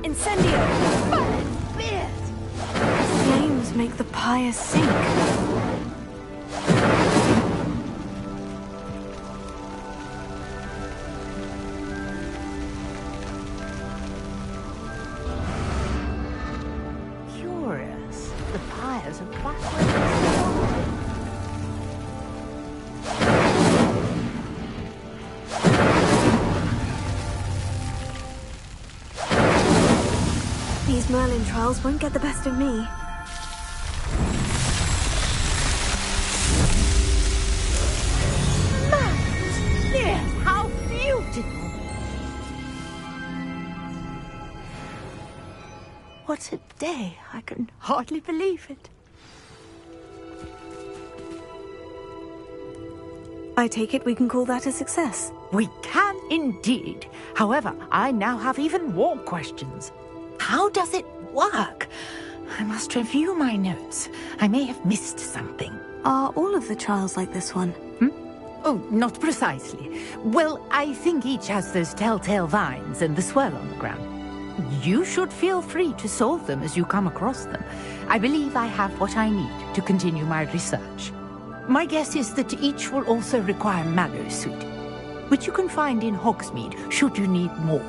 Incendio! Flames make the pyre sink. Curious. The pyres are backwards. These Merlin trials won't get the best of me. Yes, how beautiful! What a day! I can hardly believe it. I take it we can call that a success. We can indeed. However, I now have even more questions. How does it work? I must review my notes. I may have missed something. Are all of the trials like this one? Oh, not precisely. Well, I think each has those telltale vines and the swirl on the ground. You should feel free to solve them as you come across them. I believe I have what I need to continue my research. My guess is that each will also require Mallow suit, which you can find in Hogsmeade should you need more.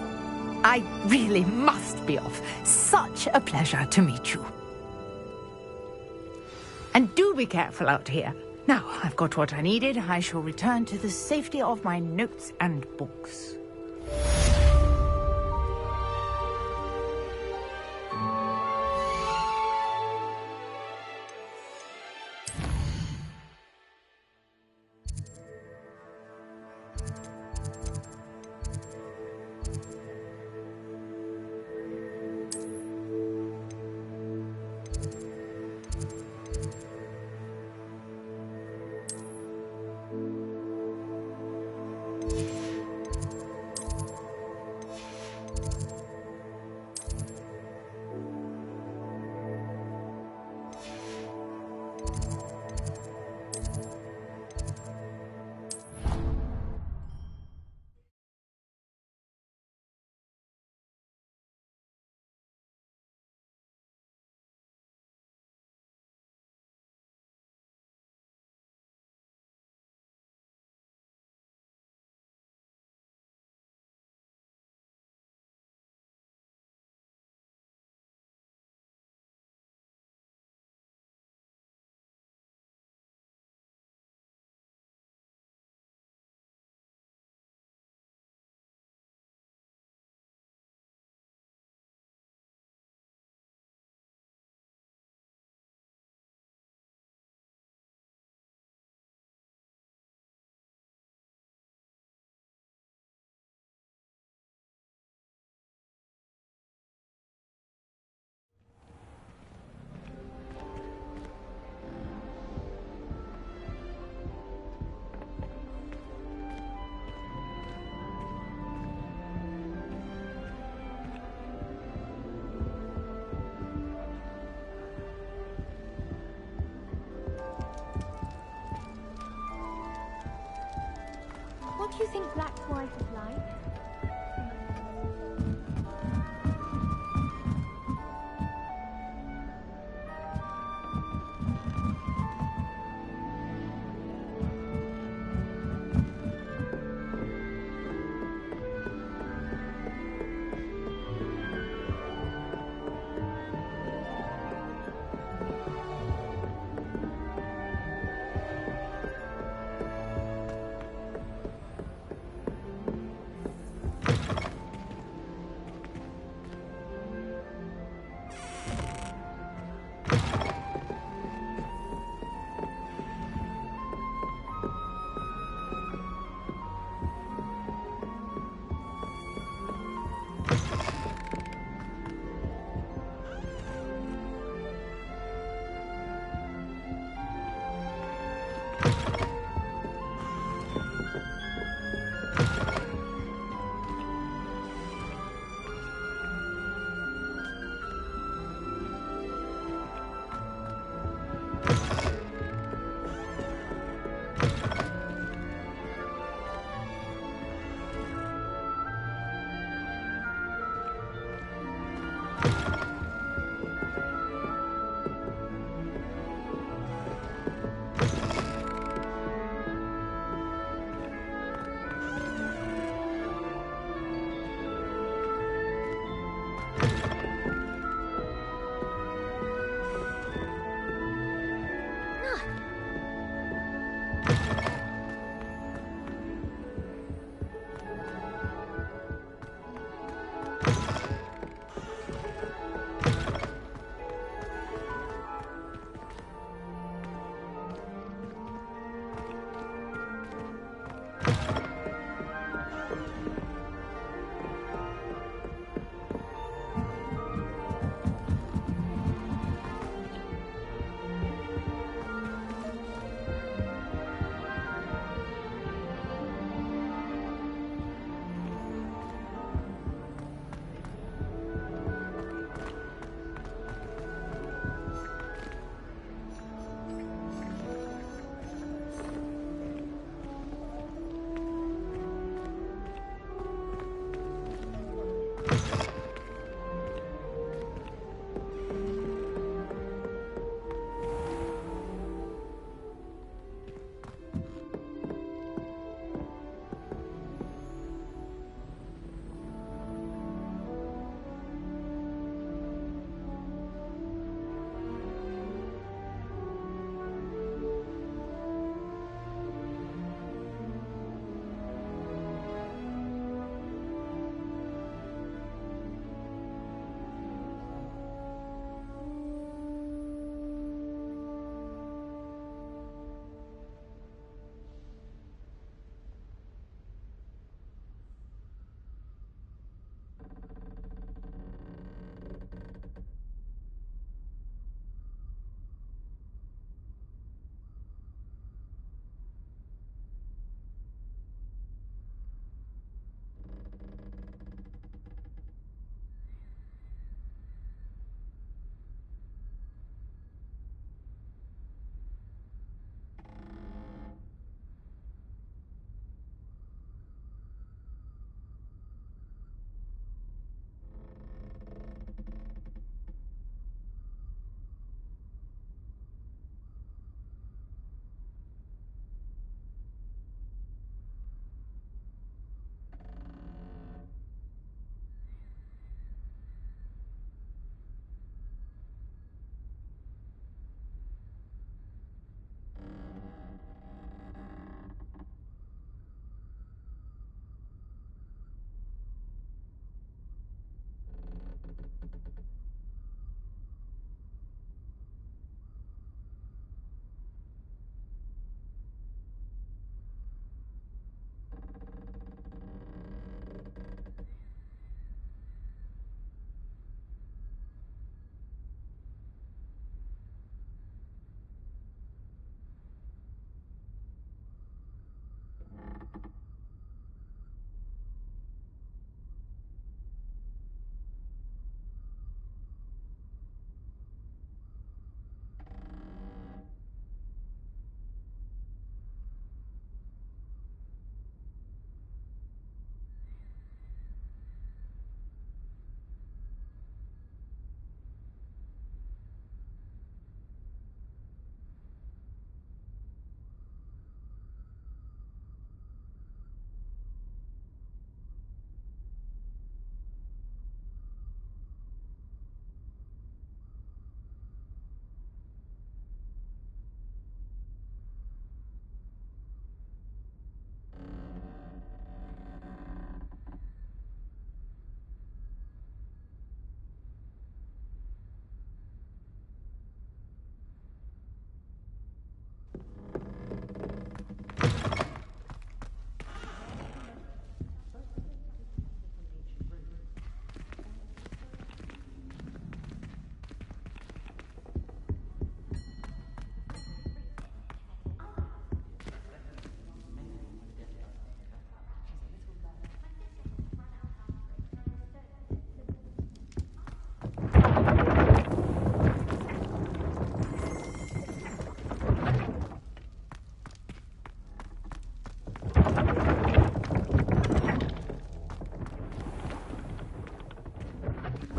I really must be off. Such a pleasure to meet you. And do be careful out here. Now, I've got what I needed. I shall return to the safety of my notes and books. What do you think Black's wife is like?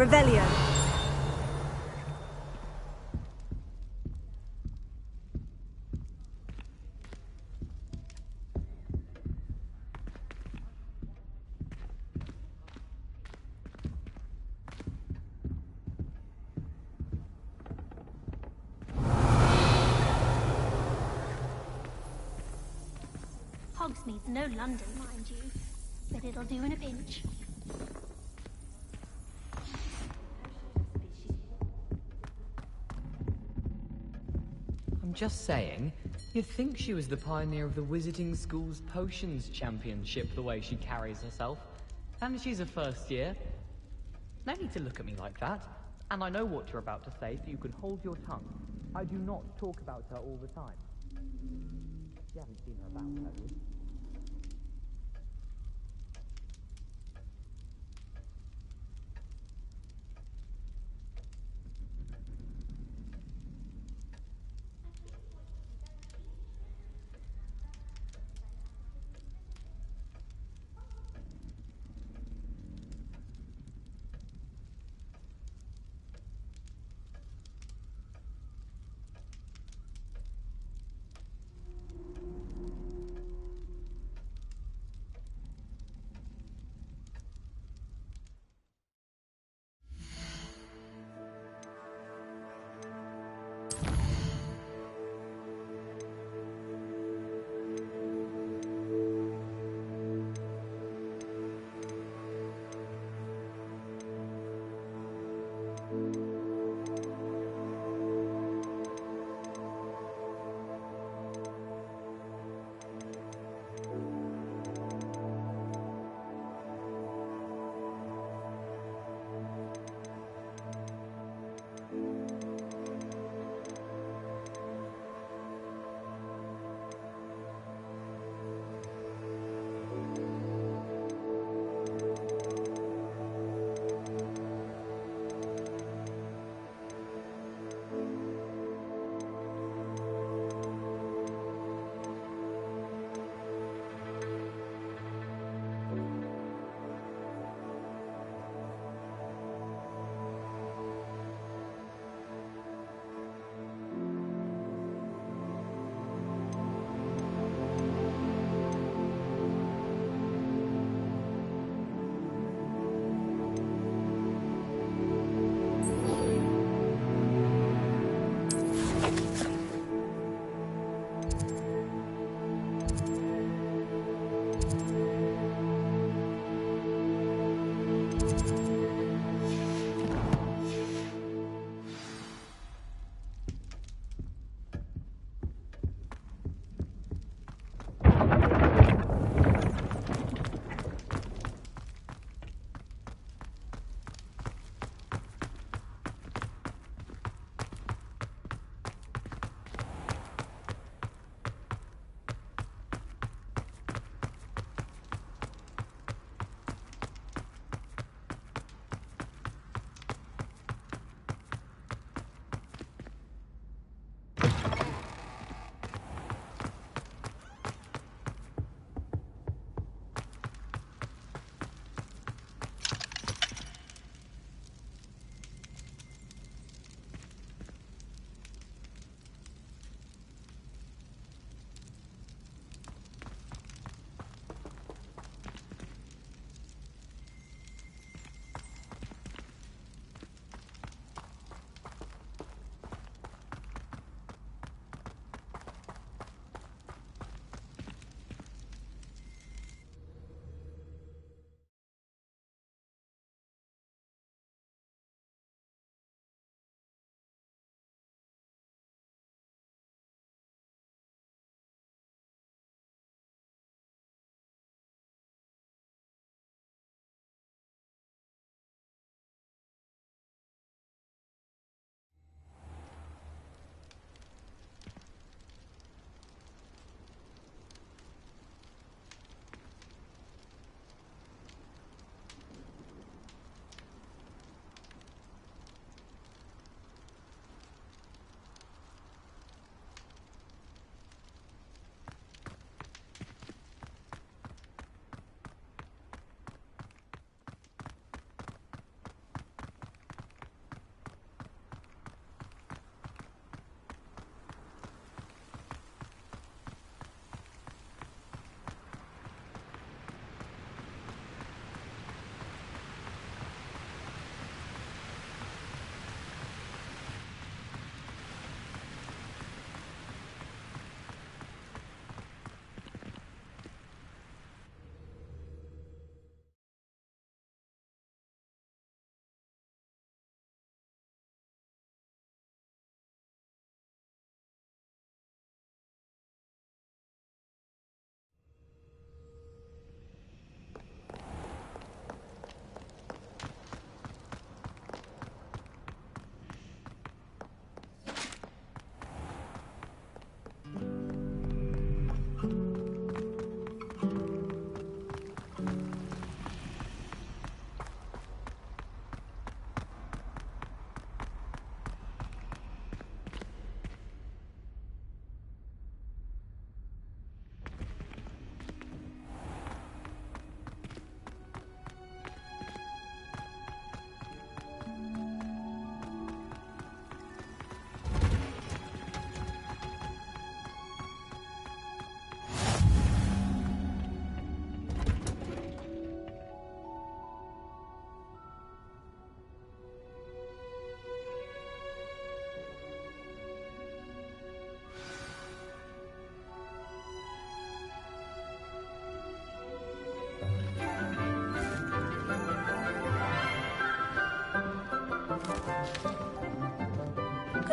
Revelio. Hogsmeade's no London, mind you, but it'll do in a pinch. I'm just saying, you'd think she was the pioneer of the Wizarding School's Potions Championship the way she carries herself. And she's a first year. No need to look at me like that. And I know what you're about to say, so you can hold your tongue. I do not talk about her all the time. You haven't seen her about, have you?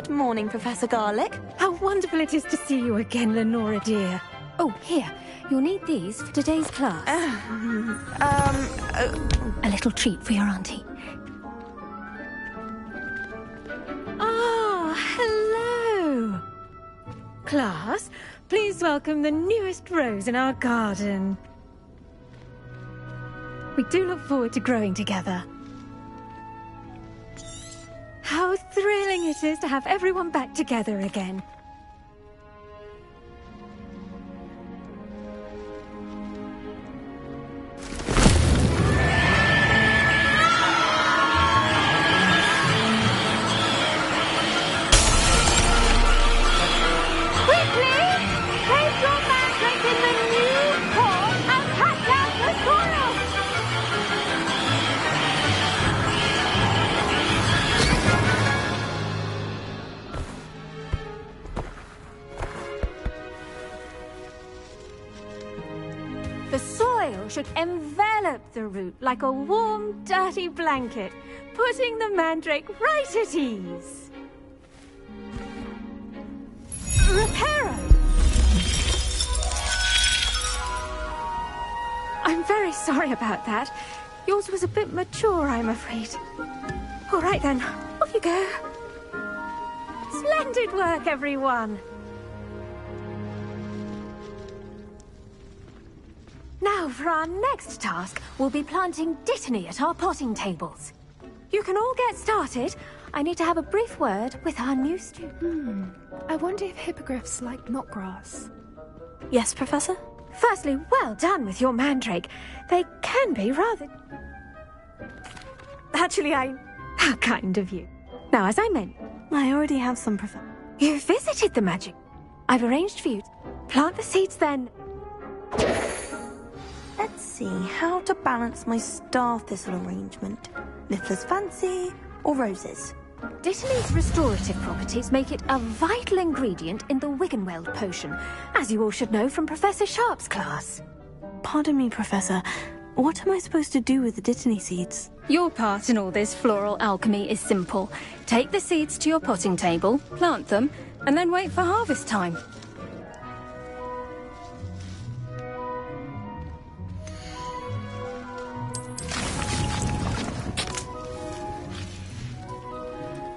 Good morning, Professor Garlick. How wonderful it is to see you again, Lenora dear. Oh, here. You'll need these for today's class. A little treat for your auntie. Ah, hello. Class, please welcome the newest rose in our garden. We do look forward to growing together. How thrilling it is to have everyone back together again. The soil should envelop the root like a warm, dirty blanket, putting the mandrake right at ease. Reparo! I'm very sorry about that. Yours was a bit mature, I'm afraid. All right then, off you go. Splendid work, everyone. Now, for our next task, we'll be planting Dittany at our potting tables. You can all get started. I need to have a brief word with our new student. I wonder if hippogriffs like knotgrass. Yes, Professor? Firstly, well done with your mandrake. They can be rather... Actually, How kind of you. Now, as I meant... I already have some, Professor. You visited the magic. I've arranged for you to plant the seeds then... Let's see how to balance my star thistle arrangement. Niffler's fancy or roses? Dittany's restorative properties make it a vital ingredient in the Wiggenweld potion, as you all should know from Professor Sharp's class. Pardon me, Professor. What am I supposed to do with the Dittany seeds? Your part in all this floral alchemy is simple. Take the seeds to your potting table, plant them, and then wait for harvest time.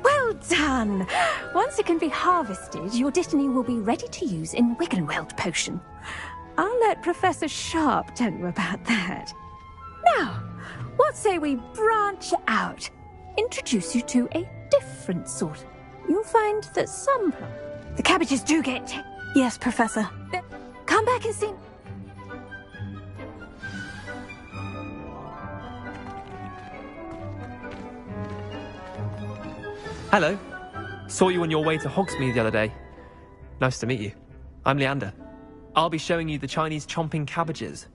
Well done! Once it can be harvested, your Dittany will be ready to use in Wiggenweld potion. I'll let Professor Sharp tell you about that. Now, what say we branch out? Introduce you to a different sort. You'll find that some the cabbages do get... Yes, Professor. Come back and see... Hello. Saw you on your way to Hogsmeade the other day. Nice to meet you. I'm Leander. I'll be showing you the Chinese chomping cabbages.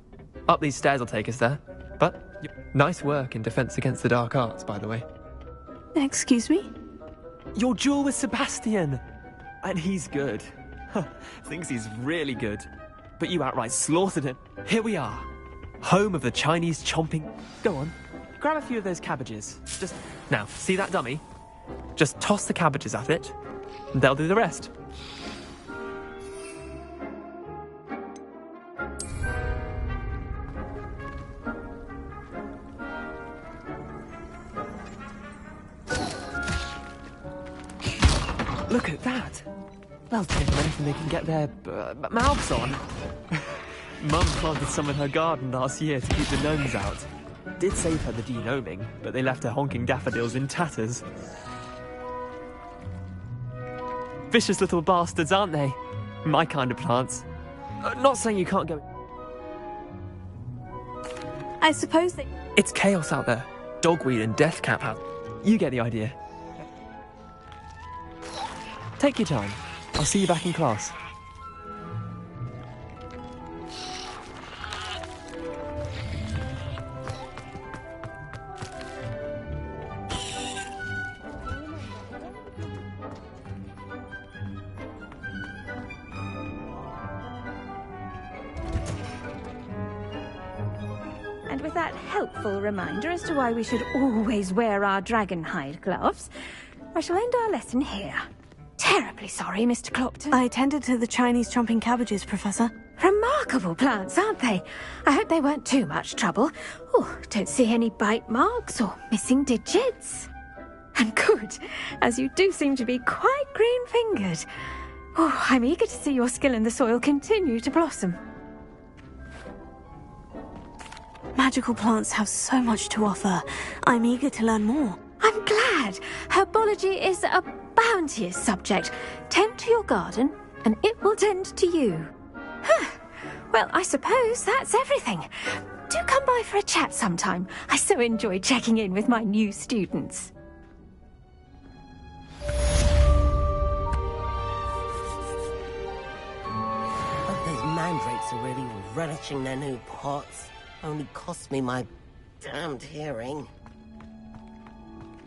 Up these stairs will take us there. But nice work in Defense Against the Dark Arts, by the way. Excuse me? Your duel with Sebastian! And he's good. Thinks he's really good. But you outright slaughtered him. Here we are. Home of the Chinese chomping... Go on. Grab a few of those cabbages. Just... Now, see that dummy? Just toss the cabbages at it, and they'll do the rest. Look at that! They'll take anything they can get their mouths on. Mum planted some in her garden last year to keep the gnomes out. Did save her the denoming, but they left her honking daffodils in tatters. Vicious little bastards, aren't they? My kind of plants. Not saying you can't go... I suppose that... It's chaos out there. Dogweed and deathcap have... You get the idea. Take your time. I'll see you back in class. And with that helpful reminder as to why we should always wear our dragon hide gloves, I shall end our lesson here. terribly sorry, Mr. Clopton. I tended to the Chinese chomping cabbages, Professor. Remarkable plants, aren't they? I hope they weren't too much trouble. Oh, don't see any bite marks or missing digits. And good, as you do seem to be quite green-fingered. Oh, I'm eager to see your skill in the soil continue to blossom. Magical plants have so much to offer. I'm eager to learn more. I'm glad. Herbology is a bounteous subject. Tend to your garden, and it will tend to you. Huh. Well, I suppose that's everything. Do come by for a chat sometime. I so enjoy checking in with my new students. Hope those mandrakes are really relishing their new pots. Only cost me my damned hearing.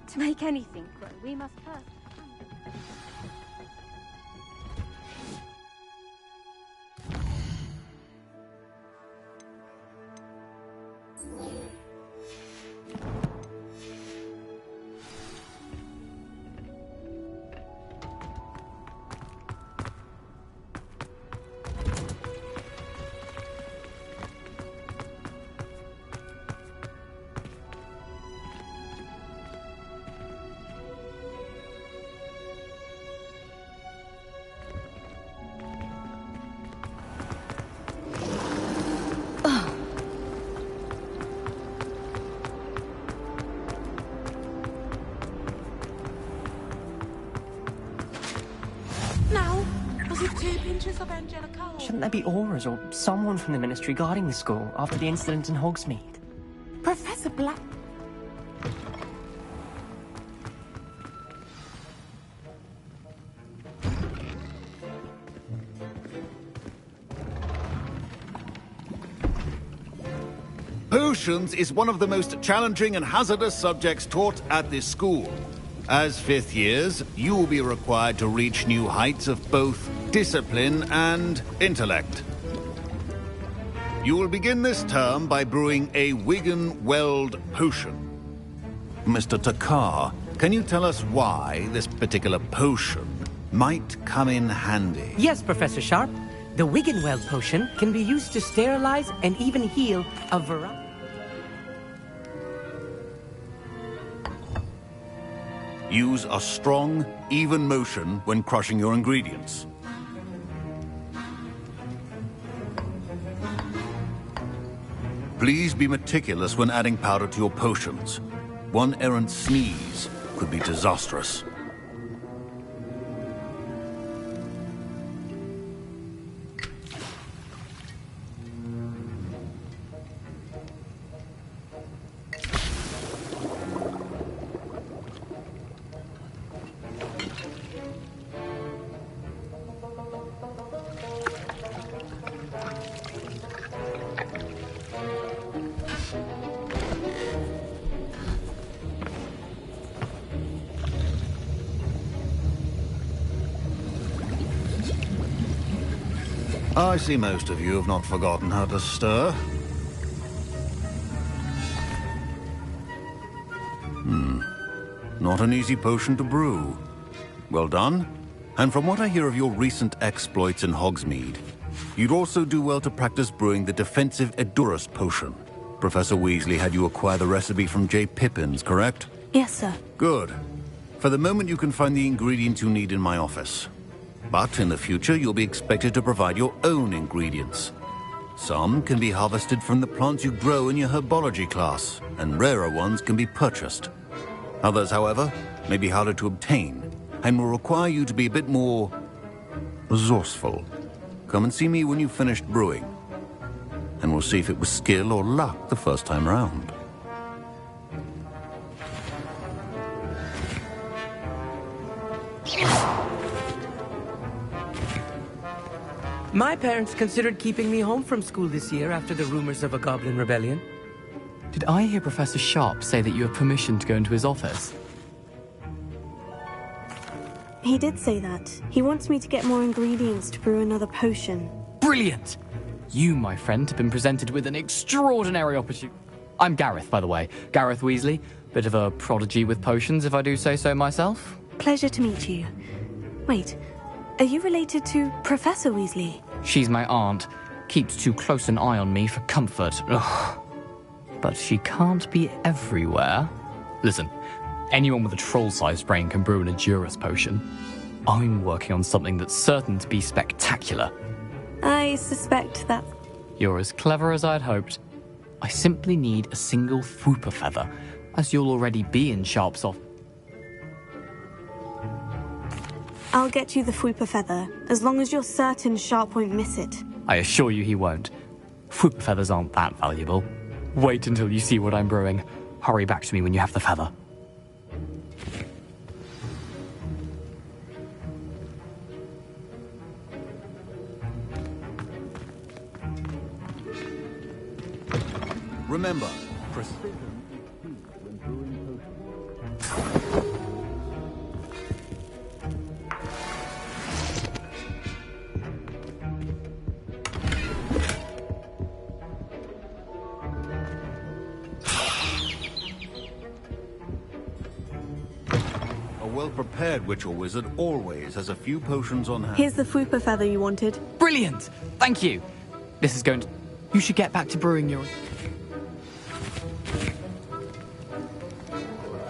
To make anything grow, we must first... Shouldn't there be auras or someone from the Ministry guarding the school after the incident in Hogsmeade? Professor Black... Potions is one of the most challenging and hazardous subjects taught at this school. As fifth years, you will be required to reach new heights of both discipline and intellect. You will begin this term by brewing a Wigan-Weld potion. Mr. Takar, can you tell us why this particular potion might come in handy? Yes, Professor Sharp. The Wigan-Weld potion can be used to sterilize and even heal a variety... Use a strong, even motion when crushing your ingredients. Please be meticulous when adding powder to your potions. One errant sneeze could be disastrous. I see most of you have not forgotten how to stir. Not an easy potion to brew. Well done. And from what I hear of your recent exploits in Hogsmeade, you'd also do well to practice brewing the defensive Edurus potion. Professor Weasley had you acquire the recipe from J. Pippins, correct? Yes, sir. Good. For the moment, you can find the ingredients you need in my office. But in the future, you'll be expected to provide your own ingredients. Some can be harvested from the plants you grow in your herbology class, and rarer ones can be purchased. Others, however, may be harder to obtain, and will require you to be a bit more resourceful. Come and see me when you've finished brewing, and we'll see if it was skill or luck the first time round. My parents considered keeping me home from school this year after the rumors of a goblin rebellion. Did I hear Professor Sharp say that you have permission to go into his office? He did say that. He wants me to get more ingredients to brew another potion. Brilliant! You, my friend, have been presented with an extraordinary opportunity. I'm Gareth, by the way. Gareth Weasley. Bit of a prodigy with potions, if I do say so myself. Pleasure to meet you. Wait, are you related to Professor Weasley? She's my aunt. Keeps too close an eye on me for comfort. Ugh. But she can't be everywhere. Listen, anyone with a troll-sized brain can brew an Edurus potion. I'm working on something that's certain to be spectacular. I suspect that... You're as clever as I'd hoped. I simply need a single Fwooper feather, as you'll already be in Sharp's off. I'll get you the Fwooper feather, as long as you're certain Sharp won't miss it. I assure you he won't. Fwooper feathers aren't that valuable. Wait until you see what I'm brewing. Hurry back to me when you have the feather. Remember, precision is key when brewing potions. A well-prepared witch or wizard always has a few potions on hand. Here's the Fwooper feather you wanted. Brilliant! Thank you! This is going to... You should get back to brewing your...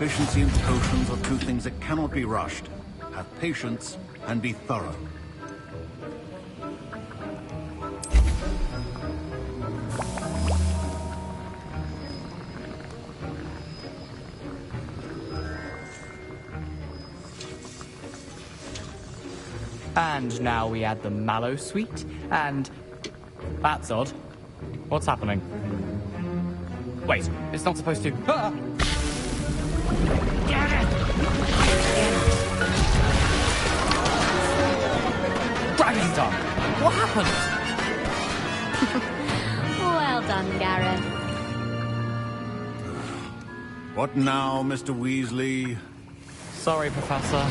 Efficiency and potions are two things that cannot be rushed. Have patience and be thorough. And now we add the mallow sweet, and... That's odd. What's happening? Wait, it's not supposed to... Ah! Dragon's tongue! What happened? Well done, Gareth. What now, Mr. Weasley? Sorry, Professor.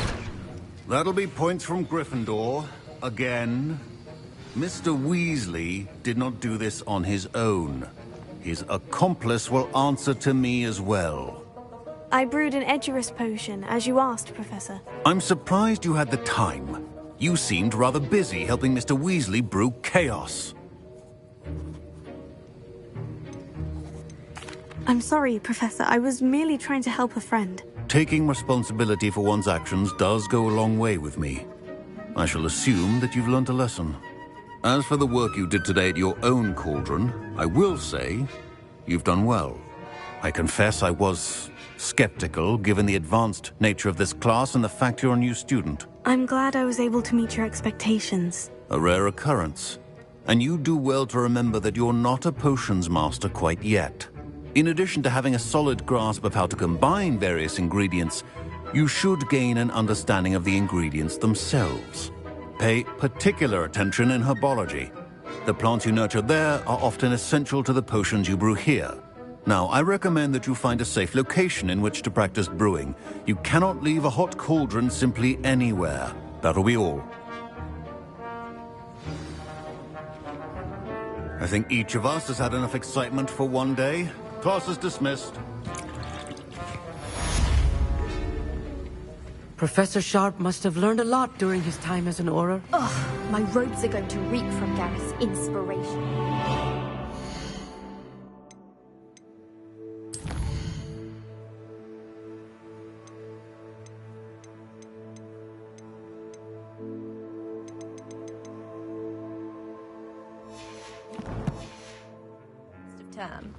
That'll be points from Gryffindor. Again. Mr. Weasley did not do this on his own. His accomplice will answer to me as well. I brewed an Edurus potion, as you asked, Professor. I'm surprised you had the time. You seemed rather busy helping Mr. Weasley brew chaos. I'm sorry, Professor. I was merely trying to help a friend. Taking responsibility for one's actions does go a long way with me. I shall assume that you've learnt a lesson. As for the work you did today at your own cauldron, I will say you've done well. I confess I was skeptical, given the advanced nature of this class and the fact you're a new student. I'm glad I was able to meet your expectations. A rare occurrence. And you do well to remember that you're not a potions master quite yet. In addition to having a solid grasp of how to combine various ingredients, you should gain an understanding of the ingredients themselves. Pay particular attention in herbology. The plants you nurture there are often essential to the potions you brew here. Now, I recommend that you find a safe location in which to practice brewing. You cannot leave a hot cauldron simply anywhere. That'll be all. I think each of us has had enough excitement for one day. Class is dismissed. Professor Sharp must have learned a lot during his time as an Auror. Ugh, my robes are going to reek from Gareth's inspiration. Term.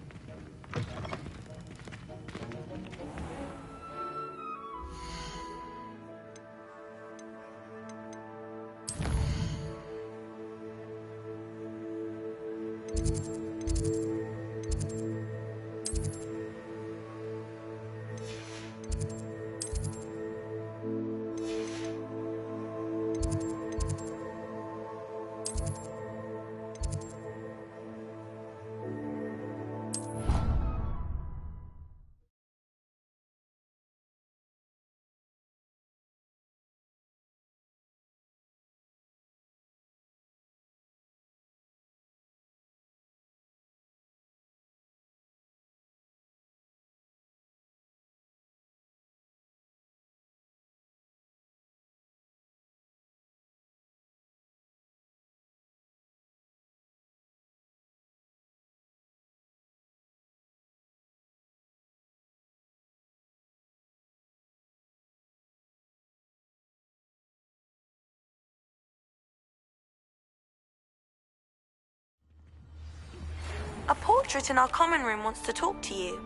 portrait in our common room wants to talk to you.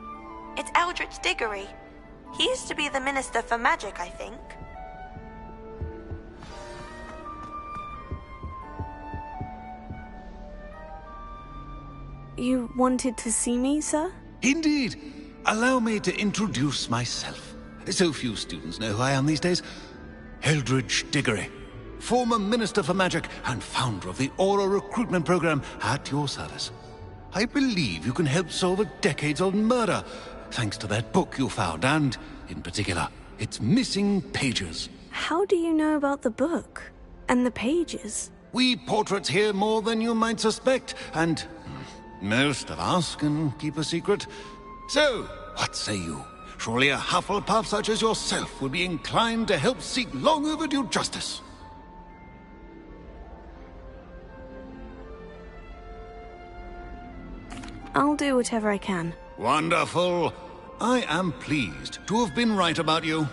It's Eldritch Diggory. He used to be the Minister for Magic, I think. You wanted to see me, sir? Indeed. Allow me to introduce myself. So few students know who I am these days. Eldritch Diggory, former Minister for Magic and founder of the Aura recruitment program at your service. I believe you can help solve a decades-old murder, thanks to that book you found, and, in particular, its missing pages. How do you know about the book? And the pages? We portraits hear more than you might suspect, and most of us can keep a secret. So, what say you? Surely a Hufflepuff such as yourself would be inclined to help seek long overdue justice. I'll do whatever I can. Wonderful. I am pleased to have been right about you.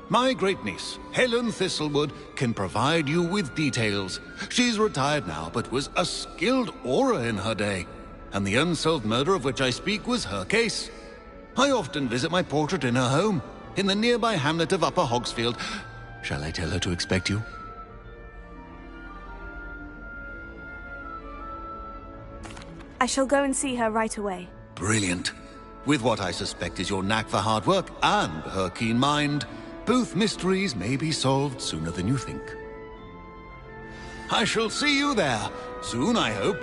My great-niece, Helen Thistlewood, can provide you with details. She's retired now, but was a skilled aura in her day. And the unsolved murder of which I speak was her case. I often visit my portrait in her home, in the nearby hamlet of Upper Hogsfield. Shall I tell her to expect you? I shall go and see her right away. Brilliant. With what I suspect is your knack for hard work and her keen mind, both mysteries may be solved sooner than you think. I shall see you there, soon I hope.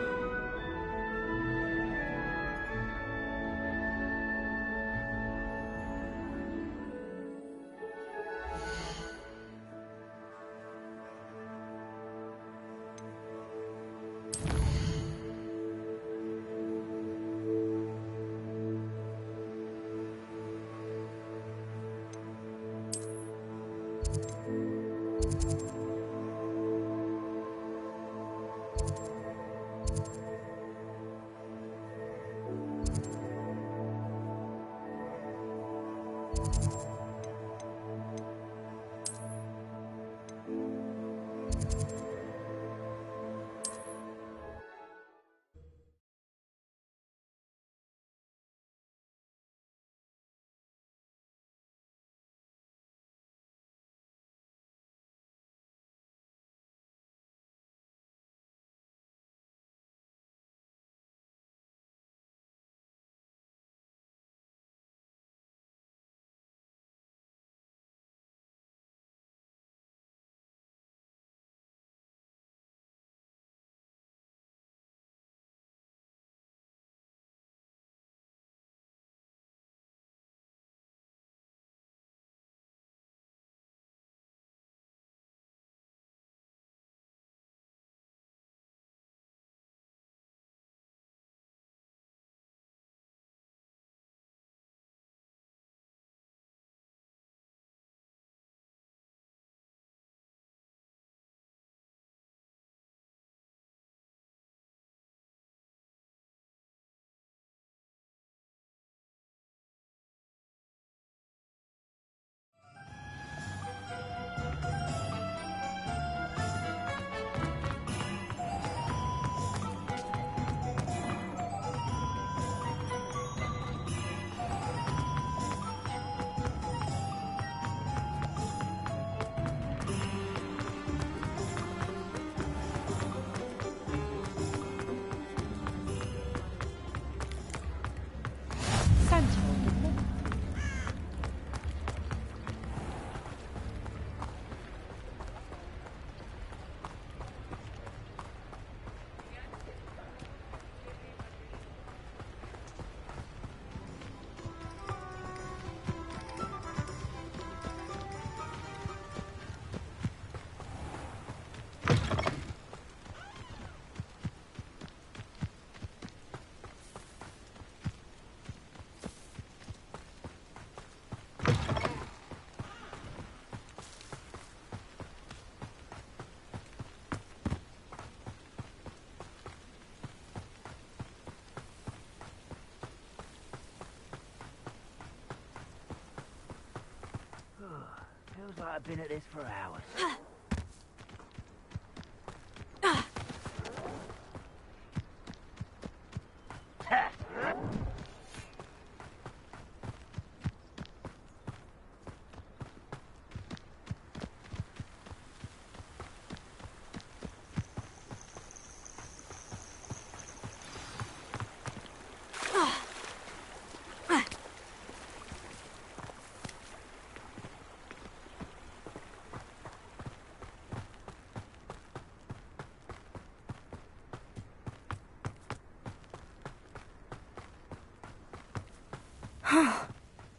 Feels like I've been at this for hours.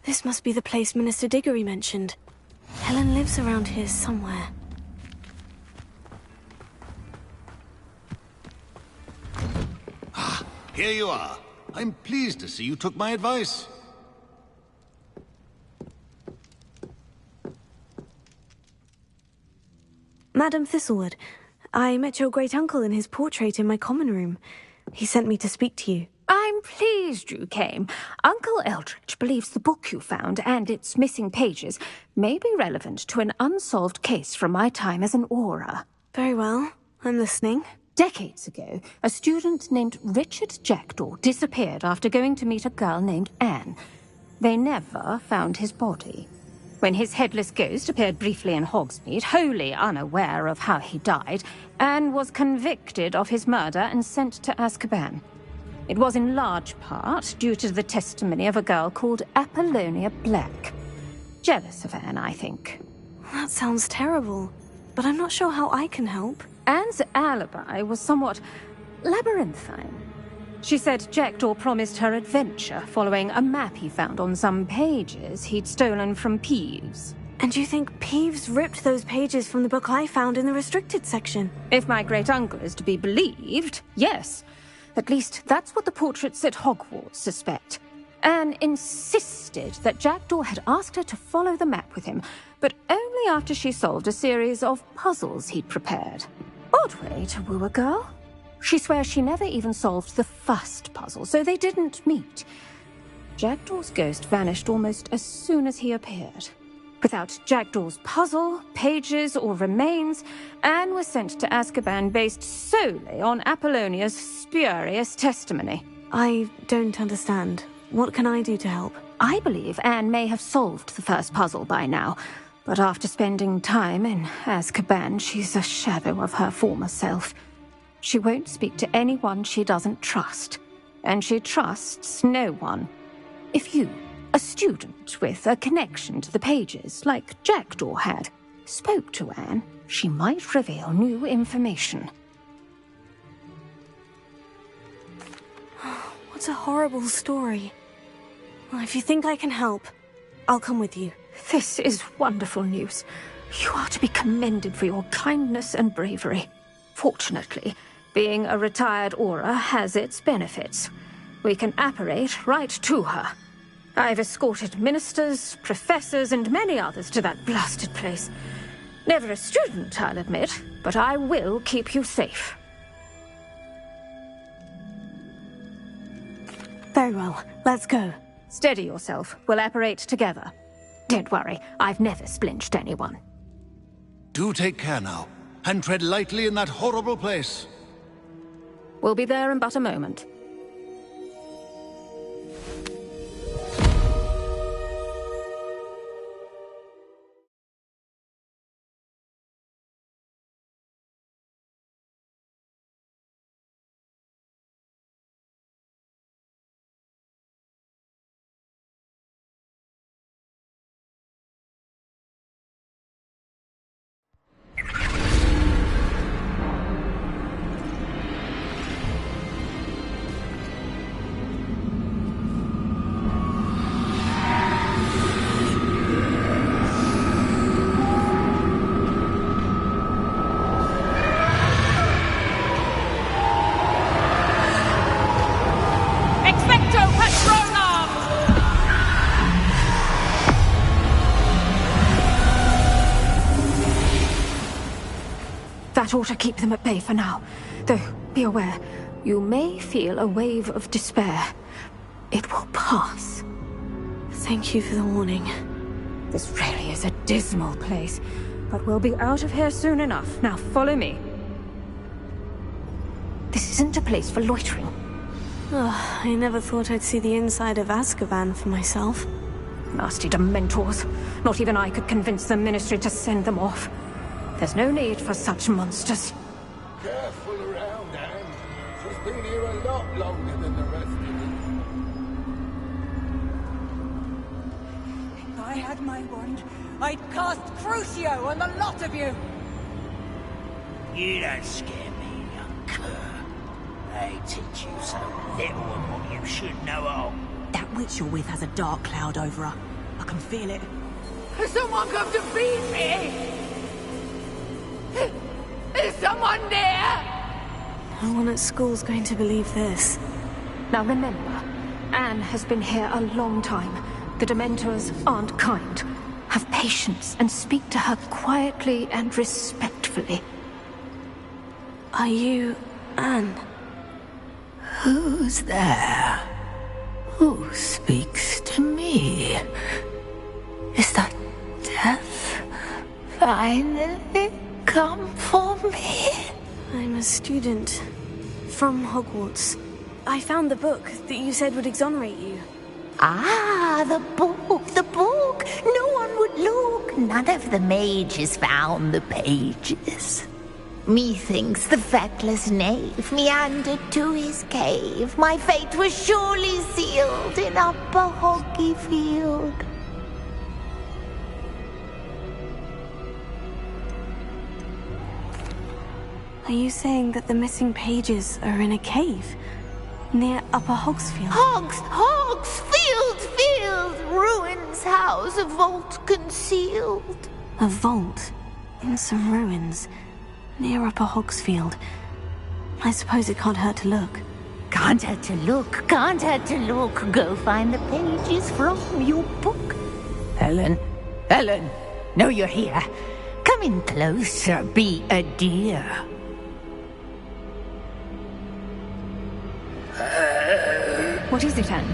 This must be the place Minister Diggory mentioned. Helen lives around here somewhere. Here you are. I'm pleased to see you took my advice. Madam Thistlewood, I met your great-uncle in his portrait in my common room. He sent me to speak to you. I'm pleased you came. Uncle Eldridge believes the book you found and its missing pages may be relevant to an unsolved case from my time as an Auror. Very well. I'm listening. Decades ago, a student named Richard Jackdaw disappeared after going to meet a girl named Anne. They never found his body. When his headless ghost appeared briefly in Hogsmeade, wholly unaware of how he died, Anne was convicted of his murder and sent to Azkaban. It was in large part due to the testimony of a girl called Apollonia Black. Jealous of Anne, I think. That sounds terrible, but I'm not sure how I can help. Anne's alibi was somewhat labyrinthine. She said Jackdaw promised her adventure following a map he found on some pages he'd stolen from Peeves. And you think Peeves ripped those pages from the book I found in the restricted section? If my great-uncle is to be believed, yes. At least that's what the portraits at Hogwarts suspect. Anne insisted that Jackdaw had asked her to follow the map with him, but only after she solved a series of puzzles he'd prepared. Odd way to woo a girl. She swears she never even solved the first puzzle, so they didn't meet. Jackdaw's ghost vanished almost as soon as he appeared. Without Jackdaw's puzzle, pages, or remains, Anne was sent to Azkaban based solely on Apollonia's spurious testimony. I don't understand. What can I do to help? I believe Anne may have solved the first puzzle by now, but after spending time in Azkaban, she's a shadow of her former self. She won't speak to anyone she doesn't trust, and she trusts no one. If you, a student with a connection to the pages, like Jackdaw had, spoke to Anne, she might reveal new information. What a horrible story. Well, if you think I can help, I'll come with you. This is wonderful news. You are to be commended for your kindness and bravery. Fortunately, being a retired Auror has its benefits. We can apparate right to her. I've escorted ministers, professors, and many others to that blasted place. Never a student, I'll admit, but I will keep you safe. Very well. Let's go. Steady yourself. We'll apparate together. Don't worry, I've never splinched anyone. Do take care now, and tread lightly in that horrible place. We'll be there in but a moment. That ought to keep them at bay for now. Though, be aware, you may feel a wave of despair. It will pass. Thank you for the warning. This really is a dismal place, but we'll be out of here soon enough. Now follow me. This isn't a place for loitering. Ugh, I never thought I'd see the inside of Azkaban for myself. Nasty Dementors. Not even I could convince the Ministry to send them off. There's no need for such monsters. Careful around, Anne. She's been here a lot longer than the rest of us. If I had my wand, I'd cast Crucio on the lot of you! You don't scare me, young cur. They teach you so little of what you should know all. That witch you're with has a dark cloud over her. I can feel it. Has someone come to feed me? Is someone there? No one at school's going to believe this. Now remember, Anne has been here a long time. The Dementors aren't kind. Have patience and speak to her quietly and respectfully. Are you Anne? Who's there? Who speaks to me? Is that death finally come for me? I'm a student from Hogwarts. I found the book that you said would exonerate you. Ah, the book, the book. No one would look. None of the mages found the pages. Methinks the feckless knave meandered to his cave. My fate was surely sealed in Upper Hoggyfield. Are you saying that the missing pages are in a cave near Upper Hogsfield? Hogsfield! Ruins house, a vault concealed. A vault in some ruins near Upper Hogsfield. I suppose it can't hurt to look. Can't hurt to look, can't hurt to look. Go find the pages from your book. Helen, know you're here. Come in closer, be a dear. What is it, Anne?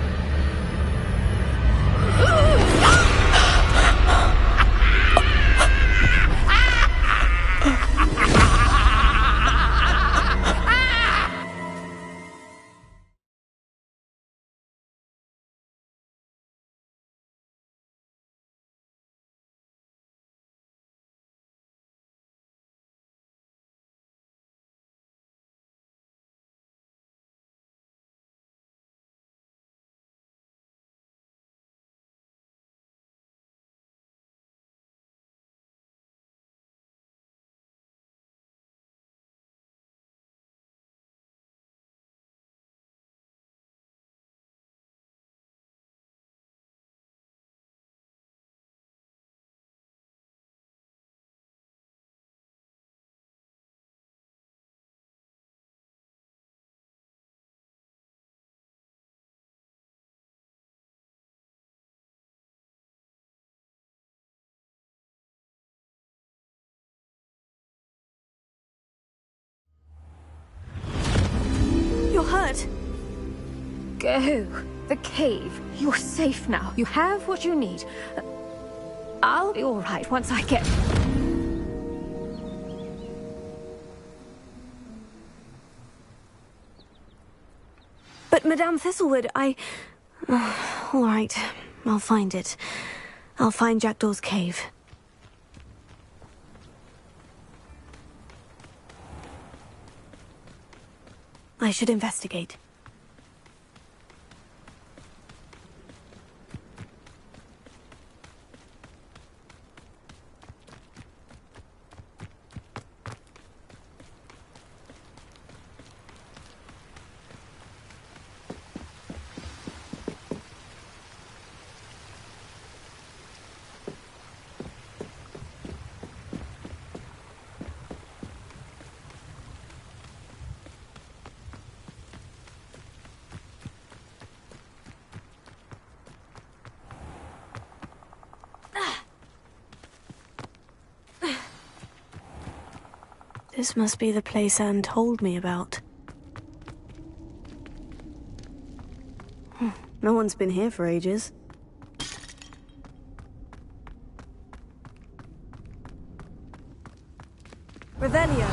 You're hurt. Go. The cave. You're safe now. You have what you need. I'll be all right once I get... But Madame Thistlewood, all right, I'll find it. I'll find Jackdaw's cave. I should investigate. This must be the place Anne told me about. No one's been here for ages. Revelio.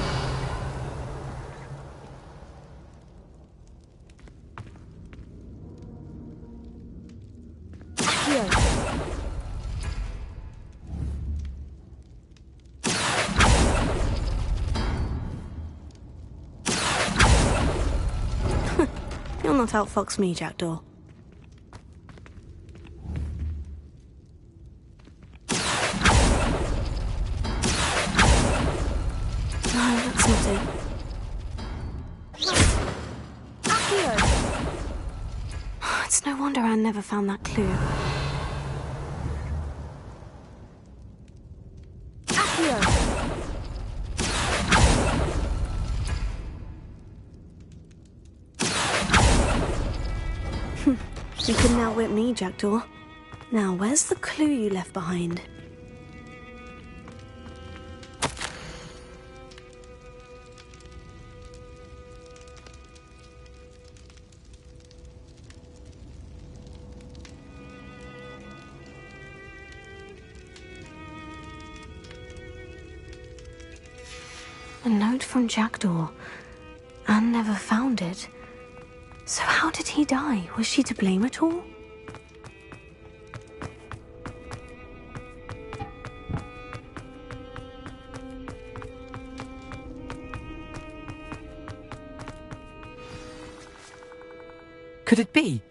You'll not outfox me, Jackdaw. No, that's not it. It's nowhere wonder Anne never found that clue. You couldn't outwit me, Jackdaw. Now, where's the clue you left behind? A note from Jackdaw. Anne never found it. So how did he die? Was she to blame at all? Could it be?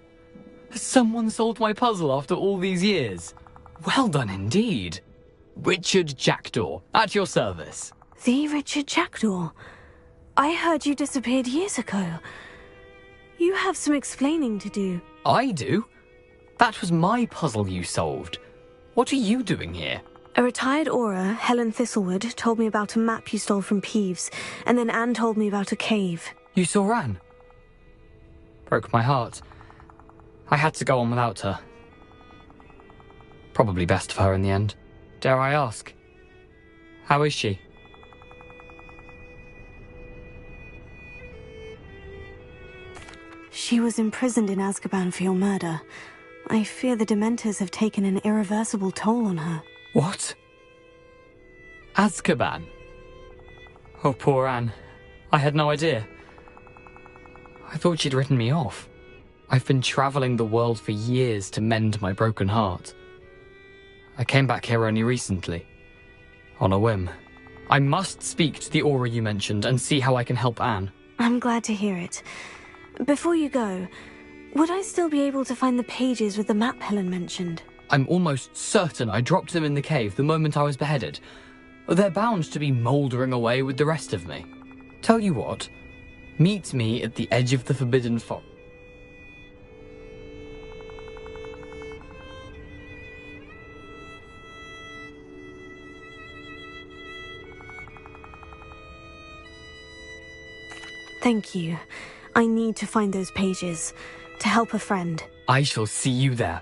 Has someone solved my puzzle after all these years? Well done indeed. Richard Jackdaw, at your service. The Richard Jackdaw? I heard you disappeared years ago. You have some explaining to do. I do? That was my puzzle you solved. What are you doing here? A retired Auror, Helen Thistlewood, told me about a map you stole from Peeves, and then Anne told me about a cave. You saw Anne? Broke my heart. I had to go on without her. Probably best for her in the end. Dare I ask? How is she? She was imprisoned in Azkaban for your murder. I fear the Dementors have taken an irreversible toll on her. What? Azkaban? Oh, poor Anne. I had no idea. I thought she'd written me off. I've been travelling the world for years to mend my broken heart. I came back here only recently. On a whim. I must speak to the Auror you mentioned and see how I can help Anne. I'm glad to hear it. Before you go, would I still be able to find the pages with the map Helen mentioned? I'm almost certain I dropped them in the cave the moment I was beheaded. They're bound to be mouldering away with the rest of me. Tell you what, meet me at the edge of the Forbidden Forest. Thank you. I need to find those pages to help a friend. I shall see you there.